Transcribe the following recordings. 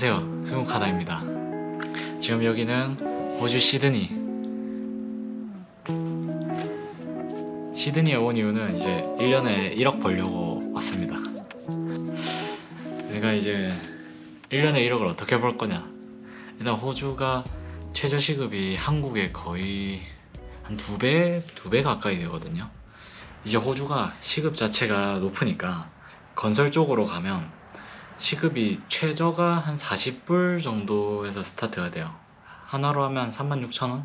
안녕하세요, 스무카다입니다. 지금 여기는 호주 시드니에 온 이유는 이제 1년에 1억 벌려고 왔습니다. 내가 이제 1년에 1억을 어떻게 벌 거냐. 일단 호주가 최저시급이 한국에 거의 한 2배 가까이 되거든요. 이제 호주가 시급 자체가 높으니까 건설 쪽으로 가면 시급이 최저가 한 40불 정도에서 스타트가 돼요. 하나로 하면 36,000원?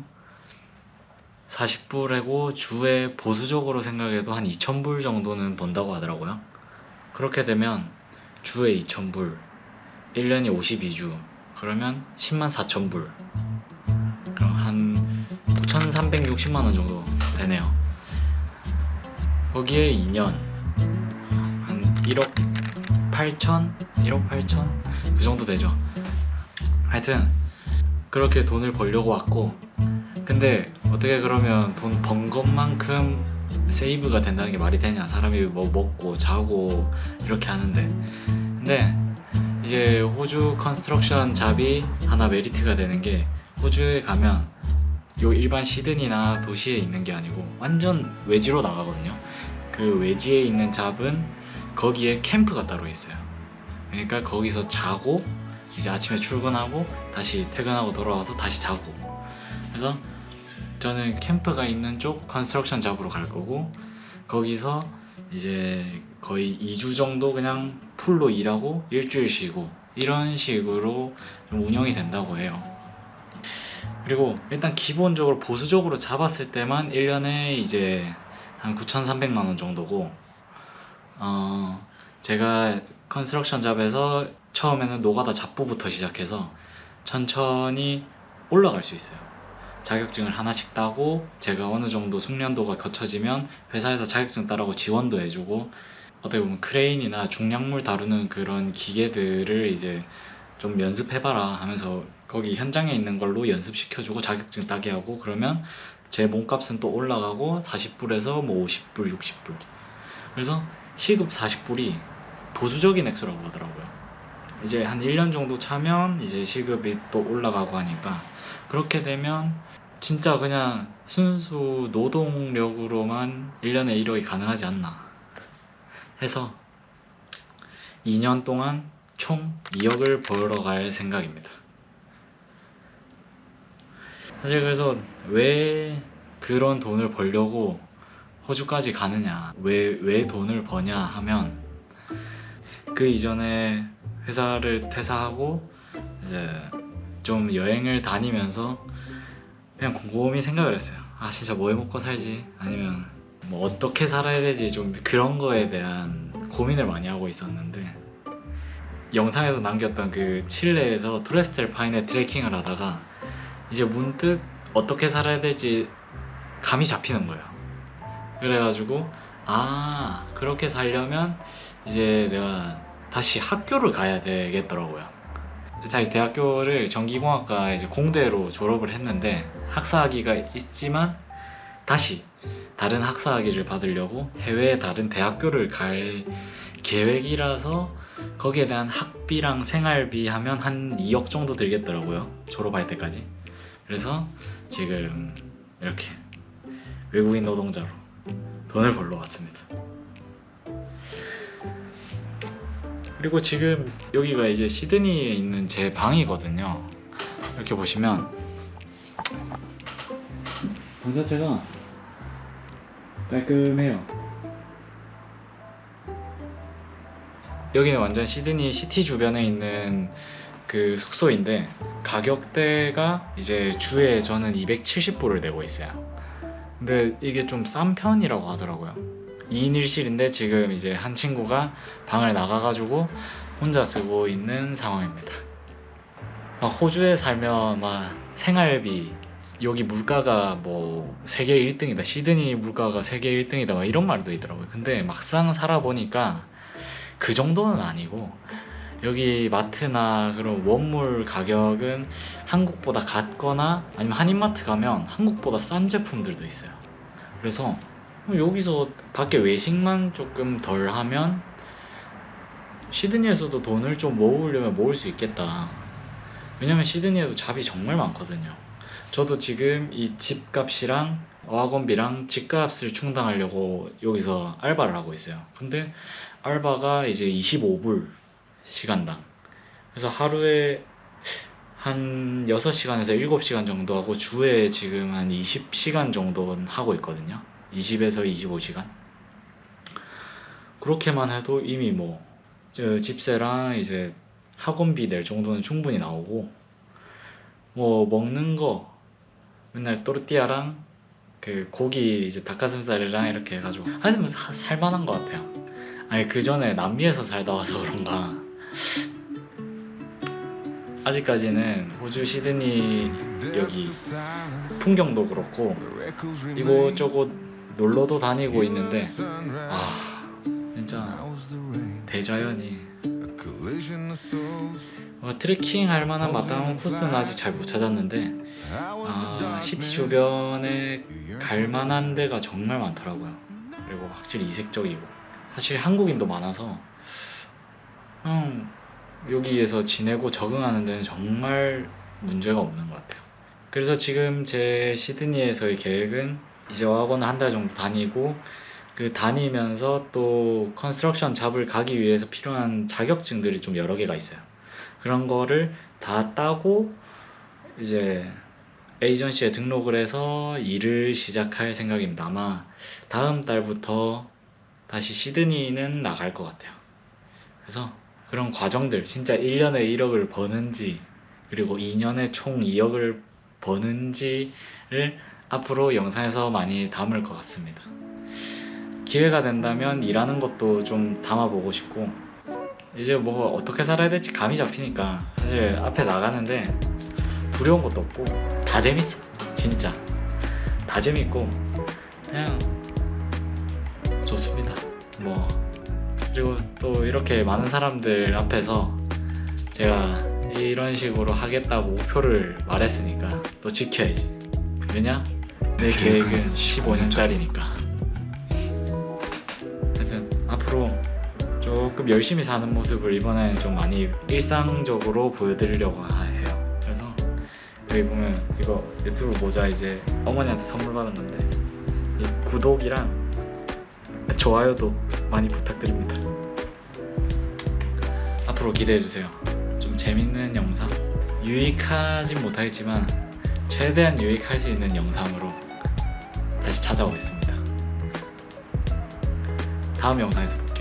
40불이고 주에 보수적으로 생각해도 한 2,000불 정도는 번다고 하더라고요. 그렇게 되면 주에 2,000불, 1년이 52주, 그러면 104,000불, 그럼 한 9,360만원 정도 되네요. 거기에 2년 한 1억 8천? 1억 8천? 그 정도 되죠. 하여튼 그렇게 돈을 벌려고 왔고, 근데 어떻게 그러면 돈 번 것만큼 세이브가 된다는 게 말이 되냐. 사람이 뭐 먹고 자고 이렇게 하는데. 근데 이제 호주 컨스트럭션 잡이 하나 메리트가 되는 게, 호주에 가면 요 일반 시드니나 도시에 있는 게 아니고 완전 외지로 나가거든요. 그 외지에 있는 잡은 거기에 캠프가 따로 있어요. 그러니까 거기서 자고 이제 아침에 출근하고 다시 퇴근하고 돌아와서 다시 자고. 그래서 저는 캠프가 있는 쪽 컨스트럭션 잡으러 갈 거고, 거기서 이제 거의 2주 정도 그냥 풀로 일하고 일주일 쉬고 이런 식으로 좀 운영이 된다고 해요. 그리고 일단 기본적으로 보수적으로 잡았을 때만 1년에 이제 한 9,300만원 정도고, 제가 컨스트럭션 잡에서 처음에는 노가다 잡부부터 시작해서 천천히 올라갈 수 있어요. 자격증을 하나씩 따고 제가 어느 정도 숙련도가 거쳐지면 회사에서 자격증 따라고 지원도 해주고, 어떻게 보면 크레인이나 중량물 다루는 그런 기계들을 이제 좀 연습해봐라 하면서 거기 현장에 있는 걸로 연습시켜주고 자격증 따게 하고, 그러면 제 몸값은 또 올라가고 40불에서 뭐 50불, 60불. 그래서 시급 40불이 보수적인 액수라고 하더라고요. 이제 한 1년 정도 차면 이제 시급이 또 올라가고 하니까, 그렇게 되면 진짜 그냥 순수 노동력으로만 1년에 1억이 가능하지 않나 해서 2년 동안 총 2억을 벌어 갈 생각입니다. 사실 그래서 왜 그런 돈을 벌려고 호주까지 가느냐, 왜 돈을 버냐 하면, 그 이전에 회사를 퇴사하고 이제 좀 여행을 다니면서 그냥 곰곰이 생각을 했어요. 아, 진짜 뭐 해먹고 살지? 아니면 뭐 어떻게 살아야 되지? 좀 그런 거에 대한 고민을 많이 하고 있었는데, 영상에서 남겼던 그 칠레에서 토레스텔 파인에 트레킹을 하다가 이제 문득 어떻게 살아야 될지 감이 잡히는 거예요. 그래가지고 아, 그렇게 살려면 이제 내가 다시 학교를 가야 되겠더라고요. 사실 대학교를 전기공학과 이제 공대로 졸업을 했는데 학사학위가 있지만 다시 다른 학사학위를 받으려고 해외에 다른 대학교를 갈 계획이라서 거기에 대한 학비랑 생활비 하면 한 2억 정도 들겠더라고요, 졸업할 때까지. 그래서 지금 이렇게 외국인 노동자로 돈을 벌러 왔습니다. 그리고 지금 여기가 이제 시드니에 있는 제 방이거든요. 이렇게 보시면 방 자체가 깔끔해요. 여기는 완전 시드니 시티 주변에 있는 그 숙소인데, 가격대가 이제 주에 저는 270불을 내고 있어요. 근데 이게 좀 싼 편이라고 하더라고요. 2인 1실인데 지금 이제 한 친구가 방을 나가가지고 혼자 쓰고 있는 상황입니다. 막 호주에 살면 막 생활비, 여기 물가가 뭐 세계 1등이다, 시드니 물가가 세계 1등이다 막 이런 말도 있더라고요. 근데 막상 살아보니까 그 정도는 아니고, 여기 마트나 그런 원물 가격은 한국보다 같거나 아니면 한인마트 가면 한국보다 싼 제품들도 있어요. 그래서 여기서 밖에 외식만 조금 덜 하면 시드니에서도 돈을 좀 모으려면 모을 수 있겠다. 왜냐면 시드니에도 잡이 정말 많거든요. 저도 지금 이 집값이랑 어학원비랑 집값을 충당하려고 여기서 알바를 하고 있어요. 근데 알바가 이제 25불 시간당. 그래서 하루에 한 6시간에서 7시간 정도 하고 주에 지금 한 20시간 정도 하고 있거든요. 20에서 25시간. 그렇게만 해도 이미 뭐 집세랑 이제 학원비 낼 정도는 충분히 나오고, 뭐 먹는 거 맨날 또르띠아랑 그 고기 이제 닭가슴살이랑 이렇게 해가지고 하지만 살만한 것 같아요. 아니 그 전에 남미에서 살다 와서 그런가 아직까지는 호주 시드니 여기 풍경도 그렇고 이곳저곳 놀러도 다니고 있는데, 아 진짜 대자연이 트레킹 할 만한 마땅한 코스는 아직 잘 못 찾았는데, 시티 주변에 갈 만한 데가 정말 많더라고요. 그리고 확실히 이색적이고, 사실 한국인도 많아서 여기에서 지내고 적응하는 데는 정말 문제가 없는 것 같아요. 그래서 지금 제 시드니에서의 계획은 이제 어학원을 한 달 정도 다니고, 그 다니면서 또 컨스트럭션 잡을 가기 위해서 필요한 자격증들이 좀 여러 개가 있어요. 그런 거를 다 따고 이제 에이전시에 등록을 해서 일을 시작할 생각입니다. 아마 다음 달부터 다시 시드니는 나갈 것 같아요. 그래서 그런 과정들, 진짜 1년에 1억을 버는지 그리고 2년에 총 2억을 버는지를 앞으로 영상에서 많이 담을 것 같습니다. 기회가 된다면 일하는 것도 좀 담아보고 싶고, 이제 뭐 어떻게 살아야 될지 감이 잡히니까 사실 앞에 나가는데 두려운 것도 없고 다 재밌어. 진짜 다 재밌고 그냥 좋습니다. 뭐 그리고 또 이렇게 많은 사람들 앞에서 제가 이런 식으로 하겠다고 목표를 말했으니까 또 지켜야지. 왜냐? 내 계획은 15년짜리니까. 하여튼 앞으로 조금 열심히 사는 모습을 이번에는 좀 많이 일상적으로 보여드리려고 해요. 그래서 여기 보면 이거 유튜브 모자 이제 어머니한테 선물 받은 건데, 이 구독이랑 좋아요도 많이 부탁드립니다. 앞으로 기대해주세요. 좀 재밌는 영상, 유익하진 못하겠지만 최대한 유익할 수 있는 영상으로 다시 찾아오겠습니다. 다음 영상에서 볼게요.